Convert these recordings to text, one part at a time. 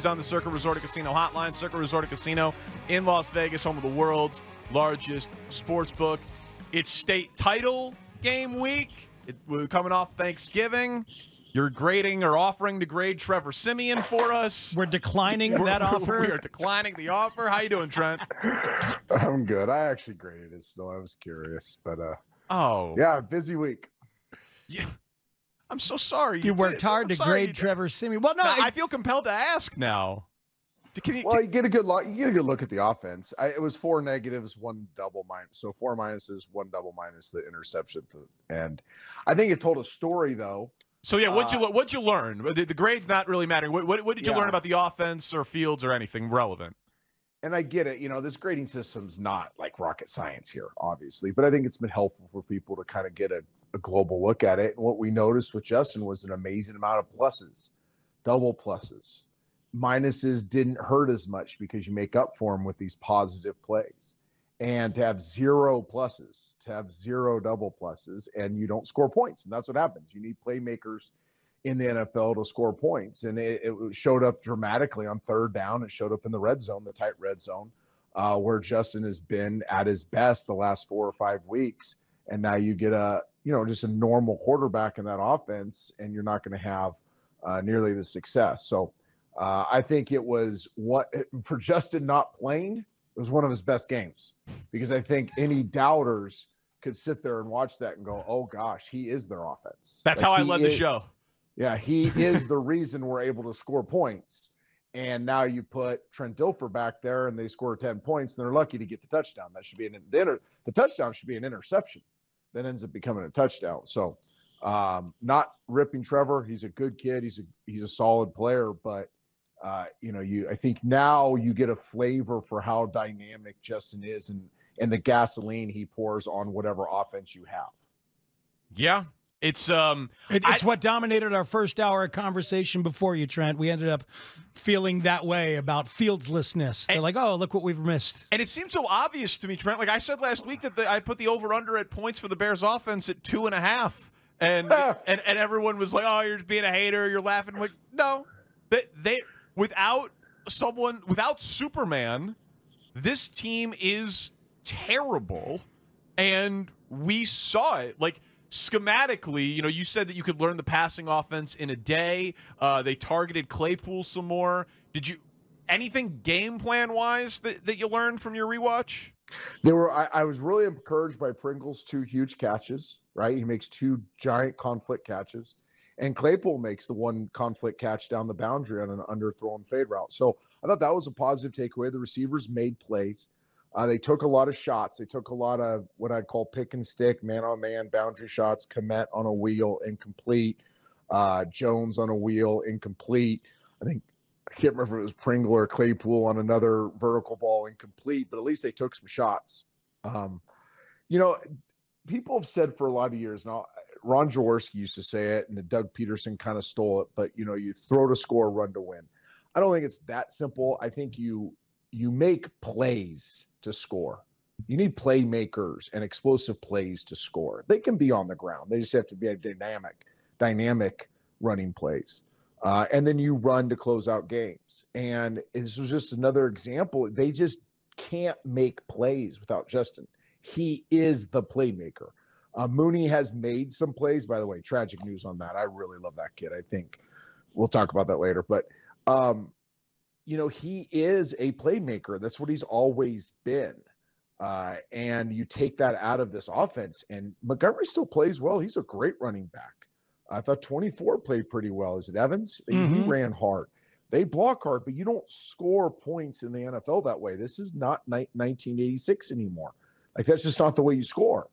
is on the Circa Resort and Casino hotline. Circa Resort and Casino in Las Vegas, home of the world's largest sports book. It's state title game week. We're coming off Thanksgiving. You're grading or offering to grade Trevor Siemian for us. We're declining that offer. We are declining the offer. How you doing, Trent? I'm good. I actually graded it still. I was curious, but oh yeah, busy week. Yeah, I'm so sorry. You worked hard to grade Trevor Siemian. Well, no, I feel compelled to ask now. You get a good look. You get a good look at the offense. It was 4 negatives, 1 double minus. So 4 minuses, 1 double minus the interception. And I think it told a story though. So yeah, what'd you learn? The grade's not really mattering. What did you learn about the offense or Fields or anything relevant? And I get it. This grading system's not like rocket science here, obviously, but I think it's been helpful for people to kind of get a global look at it. And what we noticed with Justin was an amazing amount of pluses, double pluses. Minuses didn't hurt as much because you make up for them with these positive plays. And to have 0 pluses, to have 0 double pluses, and you don't score points. And that's what happens. You need playmakers in the NFL to score points. And it showed up dramatically on 3rd down. It showed up in the red zone, the tight red zone, where Justin has been at his best the last 4 or 5 weeks. And now you get just a normal quarterback in that offense, and you're not going to have nearly the success. So I think it was for Justin not playing, it was one of his best games, because I think any doubters could sit there and watch that and go, oh gosh, he is their offense. That's how I led the show. Yeah, he is the reason we're able to score points. And now you put Trent Dilfer back there and they score 10 points and they're lucky to get the touchdown. That should be the touchdown should be an interception that ends up becoming a touchdown. So not ripping Trevor. He's a good kid. He's a solid player, but I think now you get a flavor for how dynamic Justin is and the gasoline he pours on whatever offense you have. Yeah. It's what dominated our first hour of conversation before you, Trent. We ended up feeling that way about Fieldslessness. They're like, oh, look what we've missed. And it seems so obvious to me, Trent. Like I said last week that I put the over-under at points for the Bears offense at 2.5. And everyone was like, oh, you're just being a hater. You're laughing. I'm like, no. Without Superman, this team is terrible. And we saw it. Like, schematically, you said that you could learn the passing offense in a day. They targeted Claypool some more. Did you anything game plan wise that you learned from your rewatch? I was really encouraged by Pringle's 2 huge catches, right? He makes 2 giant conflict catches, and Claypool makes the 1 conflict catch down the boundary on an underthrown fade route. So I thought that was a positive takeaway. The receivers made plays. They took a lot of shots. They took a lot of what I'd call pick and stick, man-on-man, boundary shots. Komet on a wheel, incomplete. Jones on a wheel, incomplete. I can't remember if it was Pringle or Claypool on another vertical ball, incomplete, but at least they took some shots. People have said for a lot of years now, Ron Jaworski used to say it, and Doug Peterson kind of stole it, but, you throw to score, run to win. I don't think it's that simple. I think you make plays to score. You need playmakers and explosive plays to score. They can be on the ground. They just have to be a dynamic running plays. And then you run to close out games. And this was just another example. They just can't make plays without Justin. He is the playmaker. Mooney has made some plays. By the way, tragic news on that. I really love that kid. I think we'll talk about that later. But he is a playmaker. That's what he's always been. And you take that out of this offense, and Montgomery still plays well. He's a great running back. I thought 24 played pretty well. Is it Evans? Mm-hmm. He ran hard. They block hard, but you don't score points in the NFL that way. This is not 1986 anymore. Like, that's just not the way you score.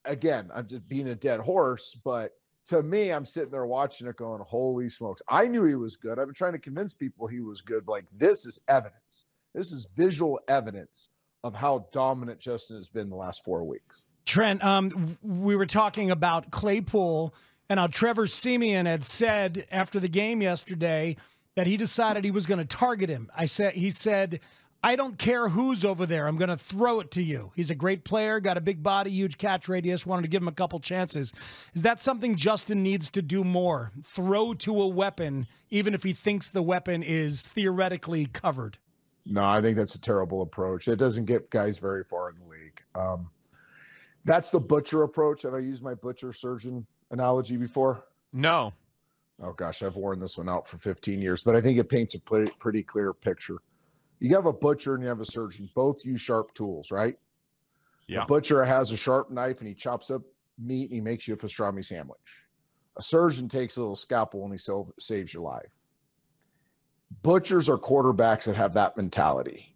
Again, I'm just being a dead horse, but to me, I'm sitting there watching it going, holy smokes. I knew he was good. I've been trying to convince people he was good. Like, this is evidence. This is visual evidence of how dominant Justin has been the last 4 weeks. Trent, we were talking about Claypool and how Trevor Siemian had said after the game yesterday that he decided he was going to target him. He said, I don't care who's over there. I'm going to throw it to you. He's a great player, got a big body, huge catch radius, wanted to give him a couple chances. Is that something Justin needs to do more? Throw to a weapon, even if he thinks the weapon is theoretically covered? No, I think that's a terrible approach. It doesn't get guys very far in the league. That's the butcher approach. Have I used my butcher surgeon analogy before? No. Oh, gosh, I've worn this one out for 15 years, but I think it paints a pretty clear picture. You have a butcher and you have a surgeon. Both use sharp tools, right? Yeah. The butcher has a sharp knife and he chops up meat and he makes you a pastrami sandwich. A surgeon takes a little scalpel and he saves your life. Butchers are quarterbacks that have that mentality.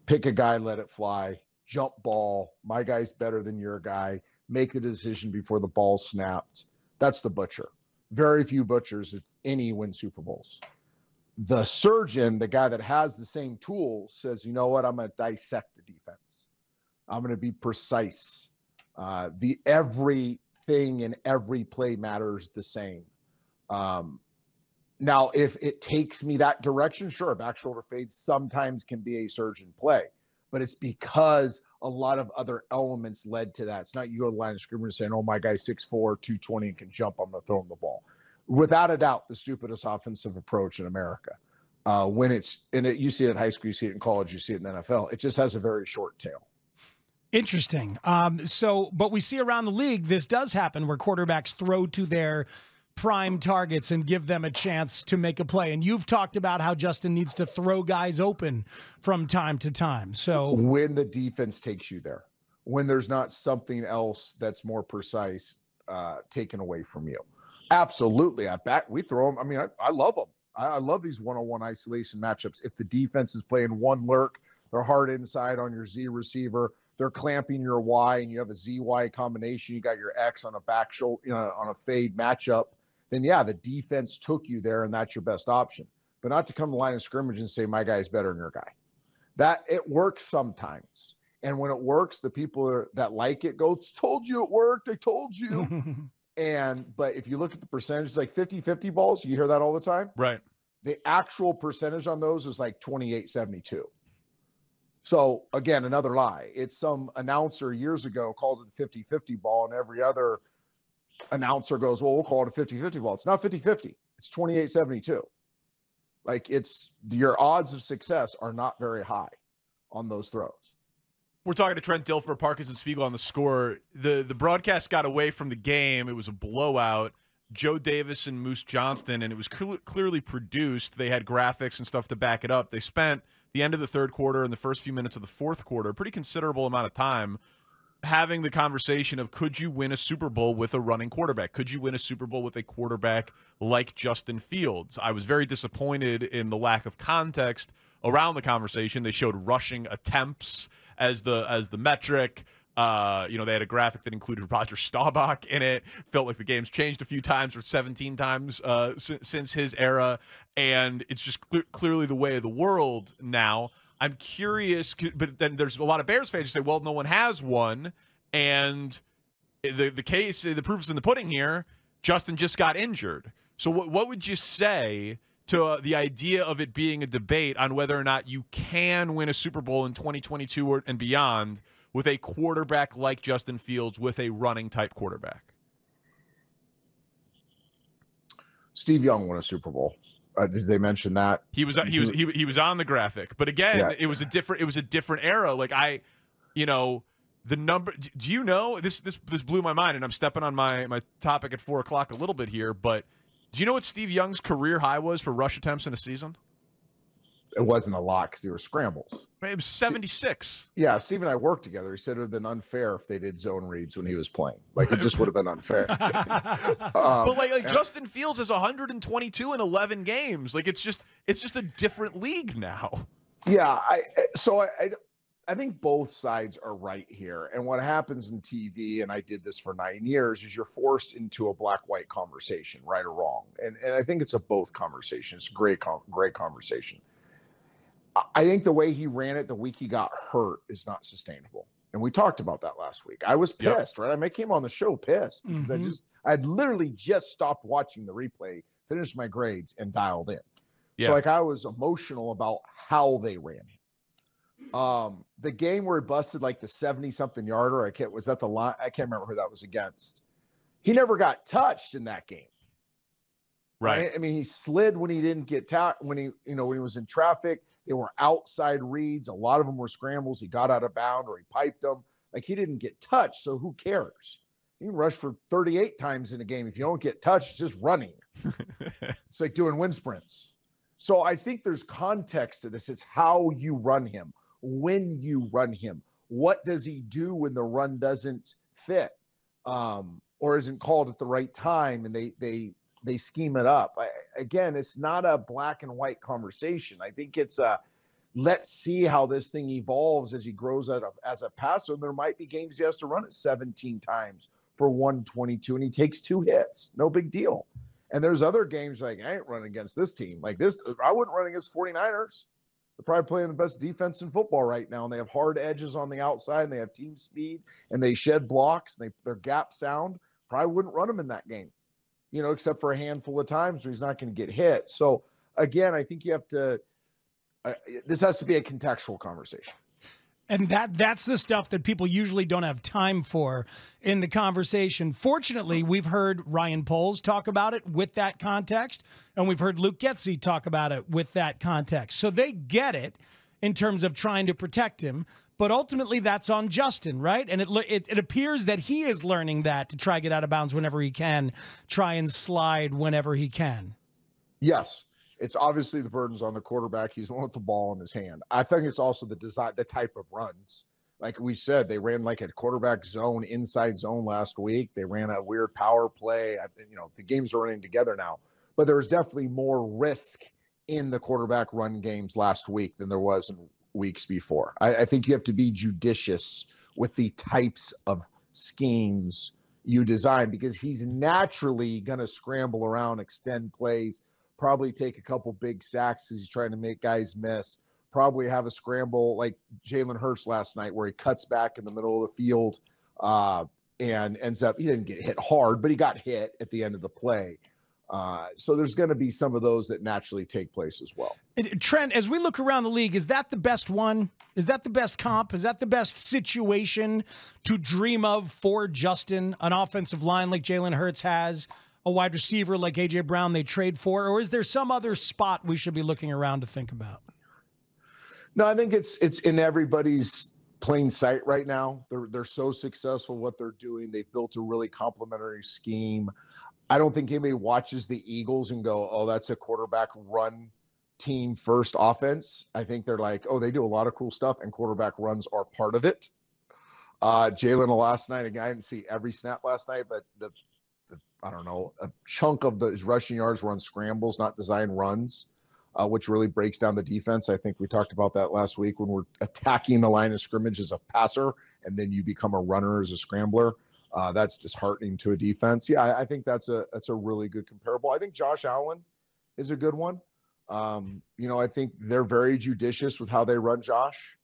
Pick a guy, let it fly, jump ball. My guy's better than your guy. Make the decision before the ball's snapped. That's the butcher. Very few butchers, if any, win Super Bowls. The surgeon, the guy that has the same tools, says, you know what, I'm going to dissect the defense. I'm going to be precise. Everything in every play matters the same. Now, if it takes me that direction, sure, back shoulder fade sometimes can be a surgeon play, but it's because a lot of other elements led to that. It's not you go to the line of scrimmage saying, oh, my guy's 6'4", 220 and can jump, I'm going to throw him the ball. Without a doubt, the stupidest offensive approach in America. You see it in high school, you see it in college, you see it in the NFL. It just has a very short tail. Interesting. But we see around the league, this does happen where quarterbacks throw to their prime targets and give them a chance to make a play. And you've talked about how Justin needs to throw guys open from time to time. So when the defense takes you there, when there's not something else that's more precise taken away from you. Absolutely. We throw them. I mean, I love them. I love these one-on-one isolation matchups. If the defense is playing one lurk, they're hard inside on your Z receiver, they're clamping your Y and you have a ZY combination, you got your X on a back shoulder, on a fade matchup, then yeah, the defense took you there and that's your best option. But not to come to the line of scrimmage and say, my guy is better than your guy. That it works sometimes. And when it works, the people that like it go, told you it worked. I told you. But if you look at the percentage, like 50-50 balls, you hear that all the time. Right. The actual percentage on those is like 28-72. So again, another lie. It's some announcer years ago called it a 50-50 ball, and every other announcer goes, well, we'll call it a 50-50 ball. It's not 50-50. It's 28-72. Like your odds of success are not very high on those throws. We're talking to Trent Dilfer, Parkins Spiegel on The Score. The broadcast got away from the game. It was a blowout. Joe Davis and Moose Johnston, and it was clearly produced. They had graphics and stuff to back it up. They spent the end of the third quarter and the first few minutes of the fourth quarter, a pretty considerable amount of time, having the conversation of, could you win a Super Bowl with a running quarterback? Could you win a Super Bowl with a quarterback like Justin Fields? I was very disappointed in the lack of context around the conversation. They showed rushing attempts as the metric. They had a graphic that included Roger Staubach in it. Felt like the game's changed a few times, or 17 times since his era, and it's just clearly the way of the world now. I'm curious, but then there's a lot of Bears fans who say, well, no one has one, and the proof is in the pudding here. Justin just got injured. So what would you say to the idea of it being a debate on whether or not you can win a Super Bowl in 2022 and beyond with a quarterback like Justin Fields, with a running type quarterback? Steve Young won a Super Bowl. Did they mention that? He was on the graphic, but again, yeah. It was a different era. Like the number. Do you know this blew my mind, and I'm stepping on my topic at 4:00 a little bit here, but do you know what Steve Young's career high was for rush attempts in a season? It wasn't a lot because they were scrambles. It was 76. Yeah, Steve and I worked together. He said it would have been unfair if they did zone reads when he was playing. Like, it just would have been unfair. But like Justin Fields has 122 in 11 games. Like, it's just a different league now. Yeah, I think both sides are right here. And what happens in TV, and I did this for 9 years, is you're forced into a black-white conversation, right or wrong. And I think it's a both conversation. It's a great conversation. I think the way he ran it the week he got hurt is not sustainable. And we talked about that last week. I was pissed, right? I came on the show pissed because I'd literally just stopped watching the replay, finished my grades, and dialed in. Yeah. So I was emotional about how they ran him. The game where he busted like the 70-something yarder, was that the line? I can't remember who that was against. He never got touched in that game. Right. I mean, he slid when he didn't get when he was in traffic. They were outside reads. A lot of them were scrambles. He got out of bound or he piped them. Like, he didn't get touched, so who cares? You can rush for 38 times in a game. If you don't get touched, it's just running. It's like doing wind sprints. So I think there's context to this. It's how you run him, when you run him. What does he do when the run doesn't fit or isn't called at the right time, and they scheme it up? Again, it's not a black and white conversation. I think it's let's see how this thing evolves as he grows as a passer. And there might be games he has to run it 17 times for 122, and he takes 2 hits. No big deal. And there's other games like, I ain't running against this team. Like this, I wouldn't run against 49ers. They're probably playing the best defense in football right now, and they have hard edges on the outside, and they have team speed, and they shed blocks, and they're gap sound. Probably wouldn't run them in that game, except for a handful of times where he's not going to get hit. So, again, I think you have to this has to be a contextual conversation. And that's the stuff that people usually don't have time for in the conversation. Fortunately, we've heard Ryan Poles talk about it with that context, and we've heard Luke Getsy talk about it with that context. So they get it in terms of trying to protect him, but ultimately that's on Justin, right? And it appears that he is learning that to try to get out of bounds whenever he can, try and slide whenever he can. Yes. It's obviously the burden's on the quarterback. He's the one with the ball in his hand. I think it's also the design, the type of runs. Like we said, they ran like a quarterback zone, inside zone last week. They ran a weird power play. The games are running together now. But there was definitely more risk in the quarterback run games last week than there was in weeks before. I think you have to be judicious with the types of schemes you design, because he's naturally going to scramble around, extend plays, probably take a couple big sacks because he's trying to make guys miss, probably have a scramble like Jalen Hurts last night where he cuts back in the middle of the field and ends up, he didn't get hit hard, but he got hit at the end of the play. So there's going to be some of those that naturally take place as well. Trent, as we look around the league, is that the best one? Is that the best comp? Is that the best situation to dream of for Justin? An offensive line like Jalen Hurts has, a wide receiver like A.J. Brown they trade for, or is there some other spot we should be looking around to think about? No, I think it's in everybody's plain sight right now. They're so successful what they're doing. They've built a really complementary scheme. I don't think anybody watches the Eagles and go, oh, that's a quarterback run team first offense. I think they're like, oh, they do a lot of cool stuff, and quarterback runs are part of it. Jalen last night, again, I didn't see every snap last night, but I don't know, a chunk of his rushing yards were on scrambles, not design runs, which really breaks down the defense. I think we talked about that last week when we're attacking the line of scrimmage as a passer, and then you become a runner as a scrambler. That's disheartening to a defense. Yeah, I think that's a really good comparable. I think Josh Allen is a good one. I think they're very judicious with how they run Josh.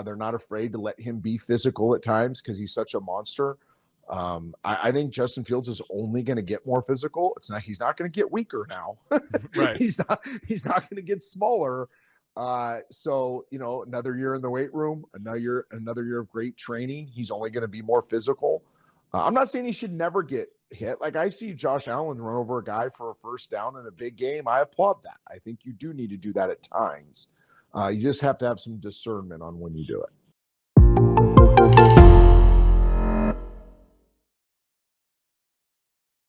They're not afraid to let him be physical at times because he's such a monster. I think Justin Fields is only going to get more physical. He's not going to get weaker now. Right. He's not going to get smaller. So, another year in the weight room, another year of great training. He's only going to be more physical. I'm not saying he should never get hit. Like, I see Josh Allen run over a guy for a first down in a big game. I applaud that. I think you do need to do that at times. You just have to have some discernment on when you do it.